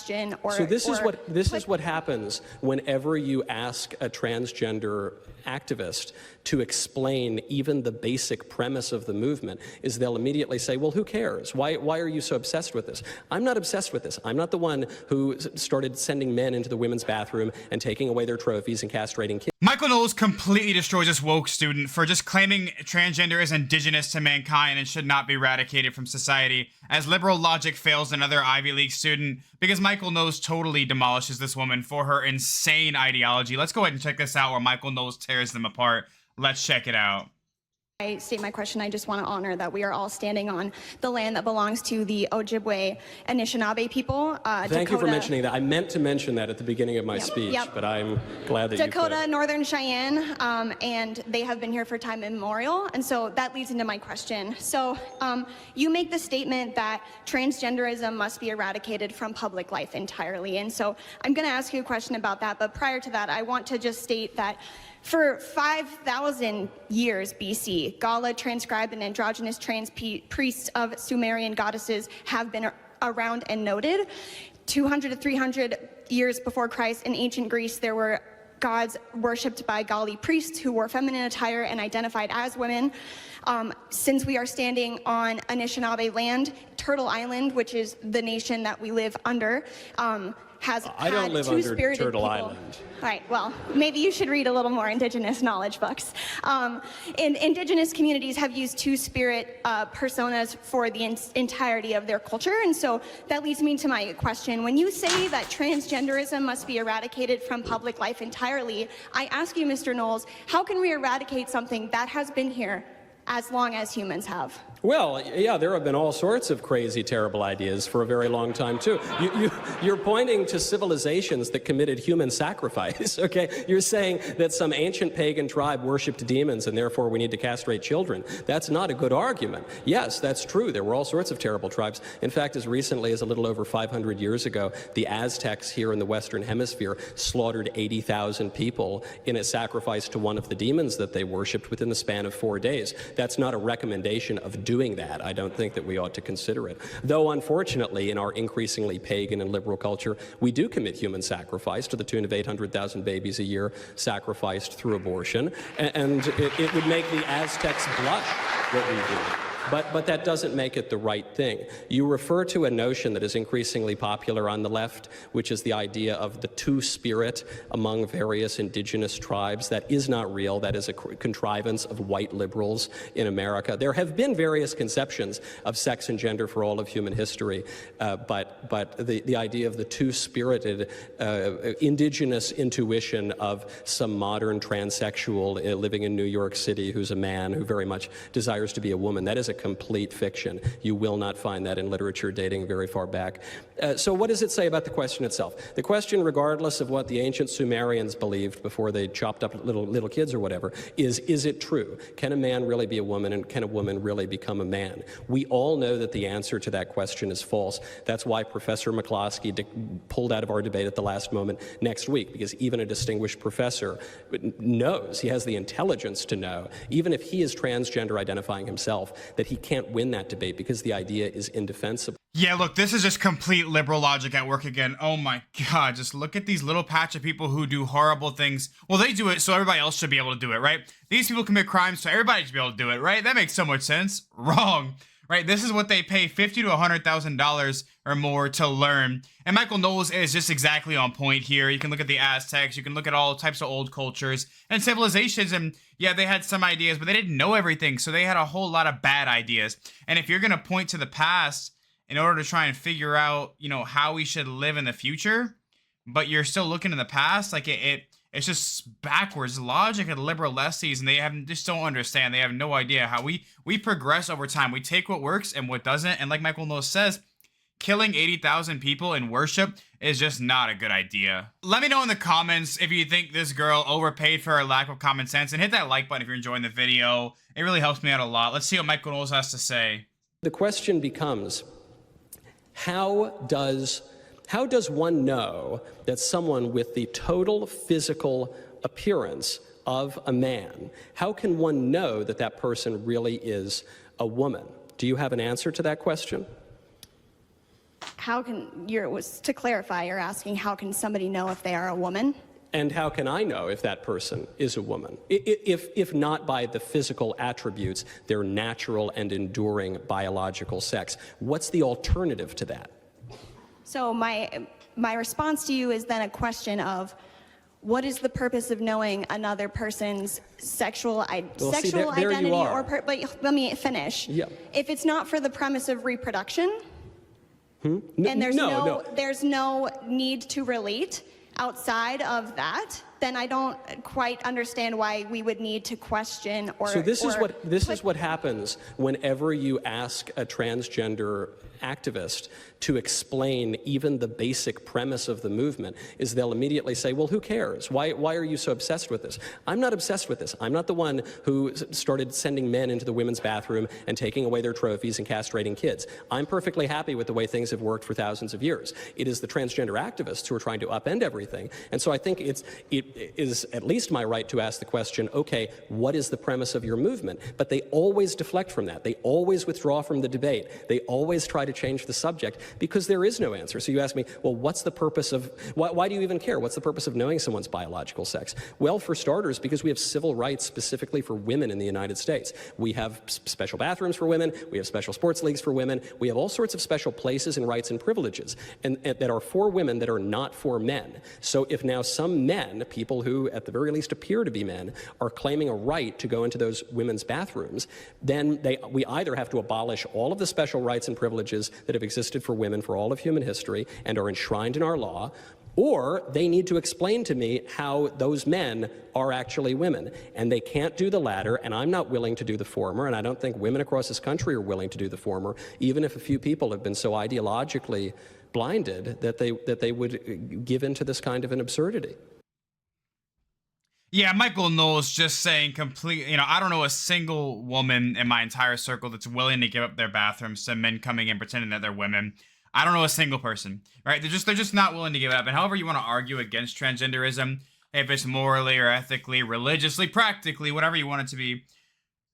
question or So this is what happens whenever you ask a transgender activist to explain even the basic premise of the movement, is they'll immediately say, well, who cares? Why are you so obsessed with this? I'm not obsessed with this. I'm not the one who started sending men into the women's bathroom and taking away their trophies and castrating kids. Michael Knowles completely destroys this woke student for just claiming transgender is indigenous to mankind and should not be eradicated from society, as liberal logic fails another Ivy League student, because Michael Knowles totally demolishes this woman for her insane ideology. Let's go ahead and check this out where Michael Knowles tears them apart. Let's check it out. I state my question, I just want to honor that we are all standing on the land that belongs to the Ojibwe Anishinaabe people. Thank you for mentioning that. I meant to mention that at the beginning of my speech, but I'm glad that Dakota, you could. Northern Cheyenne, and they have been here for time immemorial, and so that leads into my question. So you make the statement that transgenderism must be eradicated from public life entirely, and so I'm going to ask you a question about that, but prior to that, I want to just state that for 5,000 years BC, Gala transcribed and androgynous trans priests of Sumerian goddesses have been around and noted. 200 to 300 years before Christ in ancient Greece, there were gods worshipped by Gali priests who wore feminine attire and identified as women. Since we are standing on Anishinaabe land, Turtle Island, which is the nation that we live under, has I don't live under Turtle people. Island. Right, well, maybe you should read a little more indigenous knowledge books. Indigenous communities have used two-spirit personas for the entirety of their culture, and so that leads me to my question. When you say that transgenderism must be eradicated from public life entirely, I ask you, Mr. Knowles, how can we eradicate something that has been here as long as humans have? Well, yeah, there have been all sorts of crazy, terrible ideas for a very long time, too. You're pointing to civilizations that committed human sacrifice, okay? You're saying that some ancient pagan tribe worshipped demons and therefore we need to castrate children. That's not a good argument. Yes, that's true. There were all sorts of terrible tribes. In fact, as recently as a little over 500 years ago, the Aztecs here in the Western Hemisphere slaughtered 80,000 people in a sacrifice to one of the demons that they worshipped within the span of 4 days. That's not a recommendation of doing that. I don't think that we ought to consider it. Though, unfortunately, in our increasingly pagan and liberal culture, we do commit human sacrifice to the tune of 800,000 babies a year sacrificed through abortion, and it would make the Aztecs blush what we do. But that doesn't make it the right thing. You refer to a notion that is increasingly popular on the left, which is the idea of the two-spirit among various indigenous tribes. That is not real. That is a contrivance of white liberals in America. There have been various conceptions of sex and gender for all of human history, but the idea of the two-spirited indigenous intuition of some modern transsexual living in New York City who's a man who very much desires to be a woman, that is a complete fiction. You will not find that in literature dating very far back. So what does it say about the question itself? The question, regardless of what the ancient Sumerians believed before they chopped up little kids or whatever, is it true? Can a man really be a woman, and can a woman really become a man? We all know that the answer to that question is false. That's why Professor McCloskey pulled out of our debate at the last moment next week, because even a distinguished professor knows, he has the intelligence to know, even if he is transgender identifying himself, that he can't win that debate because the idea is indefensible. Yeah, look, this is just complete liberal logic at work again. Oh my God, just look at these little patch of people who do horrible things. Well, they do it, so everybody else should be able to do it, right? These people commit crimes, so everybody should be able to do it, right? That makes so much sense. Wrong, right? This is what they pay $50,000 to $100,000 or more to learn. And Michael Knowles is just exactly on point here. You can look at the Aztecs, you can look at all types of old cultures and civilizations, and yeah, they had some ideas, but they didn't know everything, so they had a whole lot of bad ideas. And if you're gonna point to the past in order to try and figure out, you know, how we should live in the future, but you're still looking in the past, like it's just backwards logic of the liberal lefties, and they just don't understand. They have no idea how we progress over time. We take what works and what doesn't, and like Michael Knowles says, killing 80,000 people in worship is just not a good idea. Let me know in the comments if you think this girl overpaid for her lack of common sense, and hit that like button if you're enjoying the video. It really helps me out a lot. Let's see what Michael Knowles has to say. The question becomes, how does one know that someone with the total physical appearance of a man, how can one know that that person really is a woman? Do you have an answer to that question? how can, to clarify, you're asking how can somebody know if they are a woman? And how can I know if that person is a woman? If not by the physical attributes, their natural and enduring biological sex. What's the alternative to that? So my response to you is then a question of, what is the purpose of knowing another person's sexual identity? But let me finish. Yeah. If it's not for the premise of reproduction, and there's no need to relate outside of that, then I don't quite understand why we would need to question or. So this is what happens whenever you ask a transgender activist to explain even the basic premise of the movement, is they'll immediately say, well, who cares? Why are you so obsessed with this? I'm not obsessed with this. I'm not the one who started sending men into the women's bathroom and taking away their trophies and castrating kids. I'm perfectly happy with the way things have worked for thousands of years. It is the transgender activists who are trying to upend everything. And so I think it is at least my right to ask the question, okay, what is the premise of your movement? But they always deflect from that. They always withdraw from the debate. They always try to change the subject because there is no answer. So you ask me, well, what's the purpose of, why do you even care? What's the purpose of knowing someone's biological sex? Well, for starters, because we have civil rights specifically for women in the United States. We have special bathrooms for women. We have special sports leagues for women. We have all sorts of special places and rights and privileges and that are for women that are not for men. So if now some men, people who at the very least appear to be men, are claiming a right to go into those women's bathrooms, then we either have to abolish all of the special rights and privileges that have existed for women for all of human history and are enshrined in our law, or they need to explain to me how those men are actually women. And they can't do the latter, and I'm not willing to do the former, and I don't think women across this country are willing to do the former, even if a few people have been so ideologically blinded that they would give into this kind of an absurdity. Yeah, Michael Knowles just saying I don't know a single woman in my entire circle that's willing to give up their bathrooms to men coming in pretending that they're women. I don't know a single person, right? They're just not willing to give it up. And however you want to argue against transgenderism, if it's morally or ethically, religiously, practically, whatever you want it to be,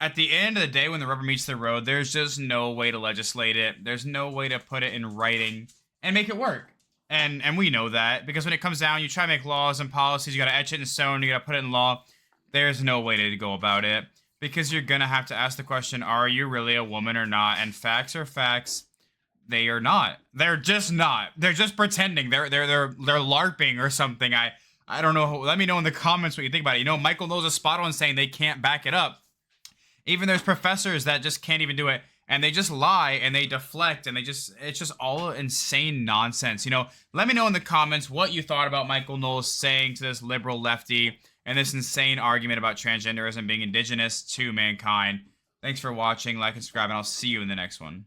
at the end of the day, when the rubber meets the road, there's just no way to legislate it. There's no way to put it in writing and make it work. And we know that, because when it comes down, you try to make laws and policies, you got to etch it in stone, you got to put it in law. There's no way to go about it, because you're going to have to ask the question, are you really a woman or not? And facts are facts. They are not. They're just not. They're just pretending. They're LARPing or something. I don't know. Let me know in the comments what you think about it. You know, Michael Knowles is spot on saying they can't back it up. Even there's professors that just can't even do it. And they just lie and they deflect and it's just all insane nonsense. You know, let me know in the comments what you thought about Michael Knowles saying to this liberal lefty and this insane argument about transgenderism being indigenous to mankind. Thanks for watching, like and subscribe, and I'll see you in the next one.